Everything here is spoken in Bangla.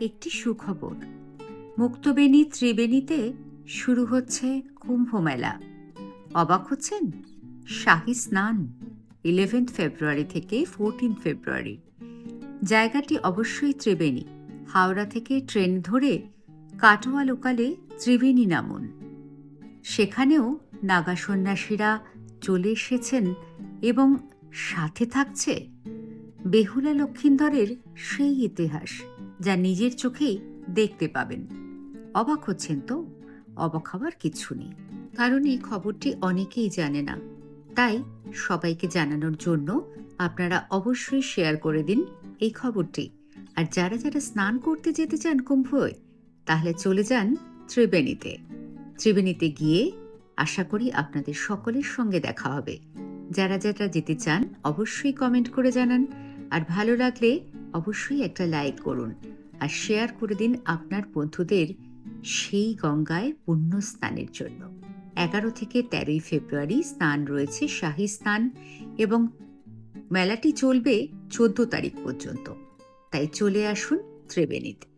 একটি সুখবর। মুক্তবেণী ত্রিবেণীতে শুরু হচ্ছে কুম্ভ মেলা। অবাক হচ্ছেন? শাহী স্নান 11 ফেব্রুয়ারি থেকে 14 ফেব্রুয়ারি। জায়গাটি অবশ্যই ত্রিবেণী। হাওড়া থেকে ট্রেন ধরে কাটোয়া লোকালে ত্রিবেণী নামুন। সেখানেও নাগা সন্ন্যাসীরা চলে এসেছেন এবং সাথে থাকছে বেহুলা লক্ষিন্দরের সেই ইতিহাস, যা নিজের চোখেই দেখতে পাবেন। অবাক হচ্ছেন তো? অবাক হবার কিছু নেই, কারণ এই খবরটি অনেকেই জানে না। তাই সবাইকে জানানোর জন্য আপনারা অবশ্যই শেয়ার করে দিন এই খবরটি। আর যারা যারা স্নান করতে যেতে চান কুম্ভয়, তাহলে চলে যান ত্রিবেণীতে। ত্রিবেণীতে গিয়ে আশা করি আপনাদের সকলের সঙ্গে দেখা হবে। যারা যারা যেতে চান অবশ্যই কমেন্ট করে জানান, আর ভালো লাগলে অবশ্যই একটা লাইক করুন আর শেয়ার করে দিন আপনার বন্ধুদের সেই গঙ্গায় পুণ্য স্নানের জন্য। 11 থেকে 13 ফেব্রুয়ারি স্নান রয়েছে, শাহী স্নান, এবং মেলাটি চলবে 14 তারিখ পর্যন্ত। তাই চলে আসুন ত্রিবেণীতে।